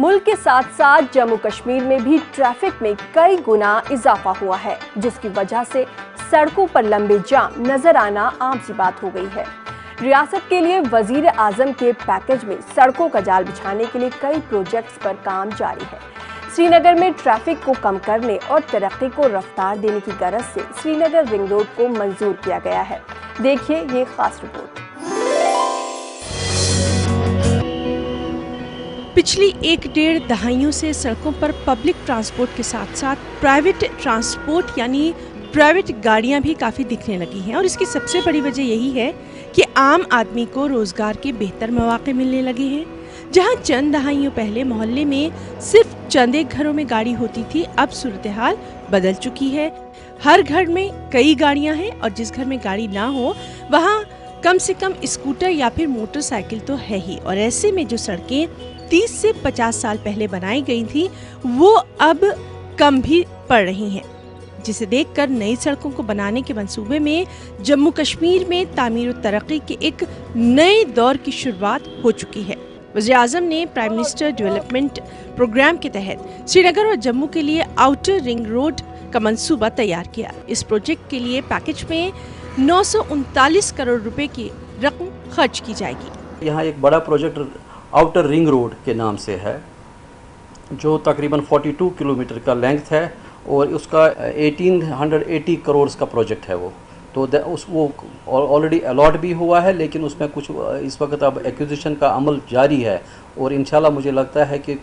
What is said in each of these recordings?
मुल्क के साथ साथ जम्मू कश्मीर में भी ट्रैफिक में कई गुना इजाफा हुआ है, जिसकी वजह से सड़कों पर लंबे जाम नजर आना आम सी बात हो गई है। रियासत के लिए वजीर आजम के पैकेज में सड़कों का जाल बिछाने के लिए कई प्रोजेक्ट्स पर काम जारी है। श्रीनगर में ट्रैफिक को कम करने और तरक्की को रफ्तार देने की गरज से श्रीनगर रिंग रोड को मंजूर किया गया है। देखिए ये खास रिपोर्ट। पिछली 1-1.5 दहाइयों से सड़कों पर पब्लिक ट्रांसपोर्ट के साथ साथ प्राइवेट ट्रांसपोर्ट यानी प्राइवेट गाड़ियां भी काफ़ी दिखने लगी हैं और इसकी सबसे बड़ी वजह यही है कि आम आदमी को रोज़गार के बेहतर मौके मिलने लगे हैं। जहां चंद दहाइयों पहले मोहल्ले में सिर्फ चंद एक घरों में गाड़ी होती थी, अब सूरत हाल बदल चुकी है। हर घर में कई गाड़ियां हैं और जिस घर में गाड़ी ना हो वहां कम से कम स्कूटर या फिर मोटरसाइकिल तो है ही। और ऐसे में जो सड़कें 30 से 50 साल पहले बनाई गई थी वो अब कम भी पड़ रही हैं, जिसे देखकर नई सड़कों को बनाने के मंसूबे में जम्मू कश्मीर में तामीर और तरक्की के एक नए दौर की शुरुआत हो चुकी है। वज़ीर-ए-आज़म ने प्राइम मिनिस्टर डेवलपमेंट प्रोग्राम के तहत श्रीनगर और जम्मू के लिए आउटर रिंग रोड का मंसूबा तैयार किया। इस प्रोजेक्ट के लिए पैकेज में 939 करोड़ रुपए की रकम खर्च की जाएगी। यहाँ एक बड़ा प्रोजेक्ट आउटर रिंग रोड के नाम से है, जो तकरीबन 42 किलोमीटर का लेंथ है और उसका 1880 करोड़ का प्रोजेक्ट है वो। तो वो ऑलरेडी अलॉट भी हुआ है, लेकिन उसमें कुछ इस वक्त अब एक्विजिशन का अमल जारी है और इंशाल्लाह मुझे लगता है कि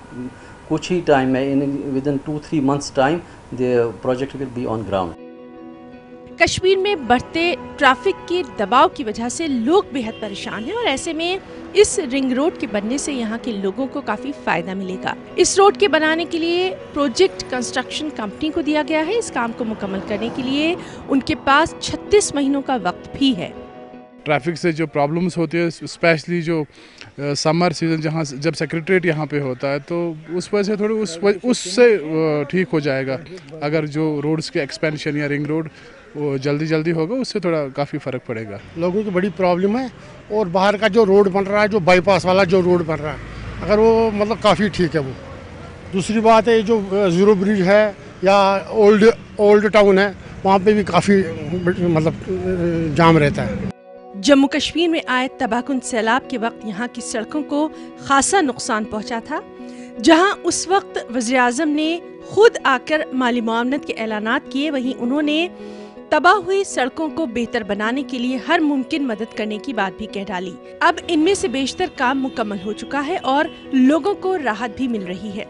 कुछ ही टाइम में within 2-3 months time the project will be on ground. Kashmir में बढ़ते ट्रैफिक के दबाव की वजह से लोग बेहद परेशान हैं और ऐसे में इस रिंग रोड के बनने से यहाँ के लोगों को काफी फायदा मिलेगा। इस रोड के बनाने के लिए प्रोजेक्ट कंस्ट्रक्शन कंपनी को दिया गया है। इस काम को मुकम्मल करने के लिए उनके पास 36 महीनों का वक्त भी है। ट्रैफिक से जो प्रॉब्लम्स होती है, स्पेशली जो समर सीजन जब सेक्रेटरीट यहाँ पे होता है, तो उस वजह से थोड़ी उससे ठीक हो जाएगा। अगर जो रोड्स के एक्सपेंशन या रिंग रोड वो जल्दी होगा, उससे थोड़ा काफ़ी फ़र्क पड़ेगा। लोगों की बड़ी प्रॉब्लम है और बाहर का जो रोड बन रहा है, जो बाईपास वाला जो रोड बन रहा है, अगर वो मतलब काफ़ी ठीक है वो। दूसरी बात है जो ज़ीरो ब्रिज है या ओल्ड टाउन है, वहाँ पे भी काफ़ी मतलब जाम रहता है। जम्मू कश्मीर में आए तबाहकुन सैलाब के वक्त यहाँ की सड़कों को खासा नुकसान पहुँचा था, जहाँ उस वक्त वज़ीर-ए-आज़म ने खुद आकर माली मुआवनत के ऐलानात किए। वहीं उन्होंने तबाह हुई सड़कों को बेहतर बनाने के लिए हर मुमकिन मदद करने की बात भी कह डाली। अब इनमें से बेशतर काम मुकम्मल हो चुका है और लोगों को राहत भी मिल रही है।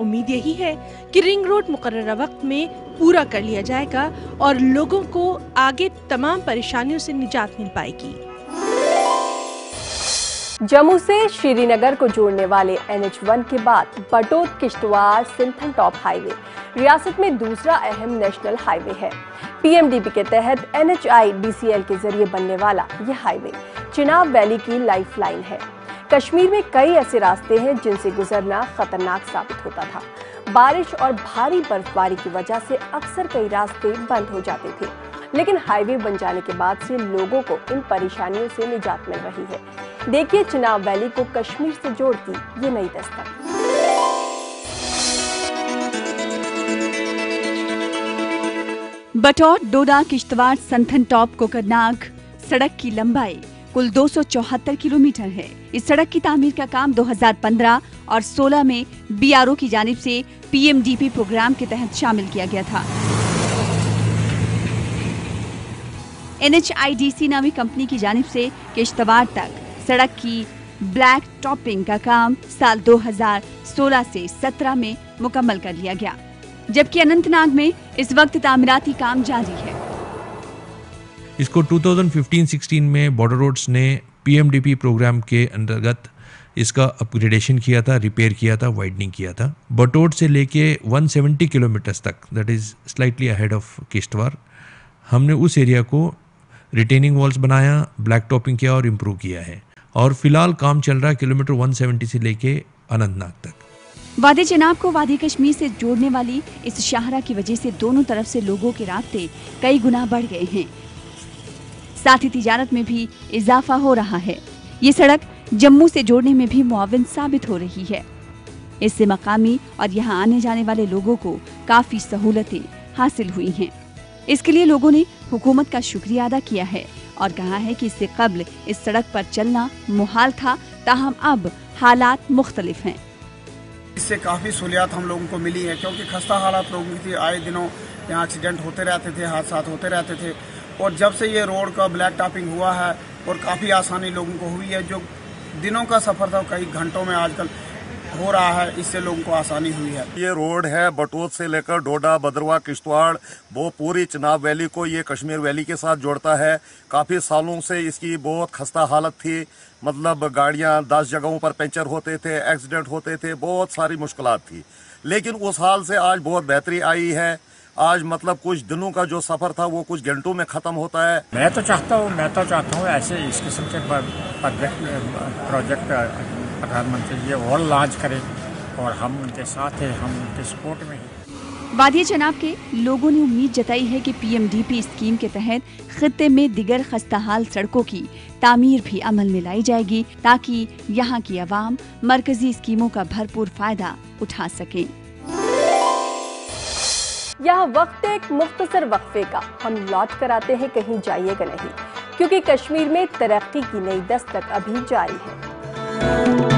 उम्मीद यही है कि रिंग रोड मुकर्ररा वक्त में पूरा कर लिया जाएगा और लोगों को आगे तमाम परेशानियों से निजात मिल पाएगी। जम्मू से श्रीनगर को जोड़ने वाले NH1 के बाद बटोत किश्तवाड़ सिंथन टॉप हाईवे रियासत में दूसरा अहम नेशनल हाईवे है। PMDP के तहत NHIDCL के जरिए बनने वाला यह हाईवे चिनाब वैली की लाइफलाइन है। कश्मीर में कई ऐसे रास्ते हैं जिनसे गुजरना खतरनाक साबित होता था। बारिश और भारी बर्फबारी की वजह से अक्सर कई रास्ते बंद हो जाते थे, लेकिन हाईवे बन जाने के बाद से लोगों को इन परेशानियों से निजात मिल रही है। देखिए चिनाब वैली को कश्मीर से जोड़ती ये नई दस्तक। बटौर, डोडा, किश्तवाड़, संथन टॉप, कोकरनाग सड़क की लंबाई कुल 274 किलोमीटर है। इस सड़क की तामीर का काम 2015 और 16 में BRO की जानिब से PMDP प्रोग्राम के तहत शामिल किया गया था। NHIDC नामी कंपनी की जानिब से किश्तवाड़ तक सड़क की ब्लैक टॉपिंग का काम साल 2016 से 17 में मुकम्मल कर लिया गया, जबकि अनंतनाग में इस वक्त तामीराती काम जारी है। इसको 2015-16 में बॉर्डर रोड्स ने PMDP प्रोग्राम के अंतर्गत इसका अपग्रेडेशन किया था, रिपेयर किया था, वाइडनिंग किया था। बटोट से लेके 170 किलोमीटर्स तक, that is slightly ahead of Kishtwar, हमने उस एरिया को रिटेनिंग वॉल्स बनाया, ब्लैक टॉपिंग किया और इम्प्रूव किया है। और फिलहाल काम चल रहा है किलोमीटर 170 से लेके अनंतनाग तक। वादी चिनाब को वादी कश्मीर से जोड़ने वाली इस शाहरा की वजह से दोनों तरफ से लोगों के रास्ते कई गुना बढ़ गए हैं। साथ ही तिजारत में भी इजाफा हो रहा है। ये सड़क जम्मू से जोड़ने में भी मुआविन साबित हो रही है। इससे मकामी और यहाँ आने जाने वाले लोगों को काफी सहूलतें हासिल हुई हैं। इसके लिए लोगों ने हुकूमत का शुक्रिया अदा किया है और कहा है कि इससे कब्ल इस सड़क पर चलना मुहाल था, ताहम अब हालात मुख्तलिफ हैं। इससे काफ़ी सहूलियात हम लोगों को मिली है, क्योंकि खस्ता हालात लोगों की थी। आए दिनों यहाँ एक्सीडेंट होते रहते थे, हादसा होते रहते थे, और जब से ये रोड का ब्लैक टॉपिंग हुआ है और काफ़ी आसानी लोगों को हुई है। जो दिनों का सफ़र था कई घंटों में आजकल हो रहा है, इससे लोगों को आसानी हुई है। ये रोड है बटोत से लेकर डोडा, भद्रवाह, किश्तवाड़, वो पूरी चिनाब वैली को ये कश्मीर वैली के साथ जोड़ता है। काफ़ी सालों से इसकी बहुत खस्ता हालत थी, मतलब गाड़ियां 10 जगहों पर पंचर होते थे, एक्सीडेंट होते थे, बहुत सारी मुश्किलात थी। लेकिन उस हाल से आज बहुत बेहतरी आई है। आज मतलब कुछ दिनों का जो सफ़र था वो कुछ घंटों में ख़त्म होता है। मैं तो चाहता हूँ ऐसे इस किस्म के प्रोजेक्ट प्रधानमंत्री जी और लॉन्च करें, और हम उनके साथ हैं, हम उनके सपोर्ट में हैं। वादिया चनाब के लोगों ने उम्मीद जताई है कि पीएमडीपी स्कीम के तहत खित्ते में दिगर खस्ताहाल सड़कों की तामीर भी अमल में लाई जाएगी, ताकि यहाँ की आवाम मरकजी स्कीमों का भरपूर फायदा उठा सके। यहाँ वक्त एक मुख्तसर वक्फे का, हम लौट कर आते हैं, कहीं जाइएगा नहीं, क्योंकि कश्मीर में तरक्की की नई दस्तक अभी जारी है।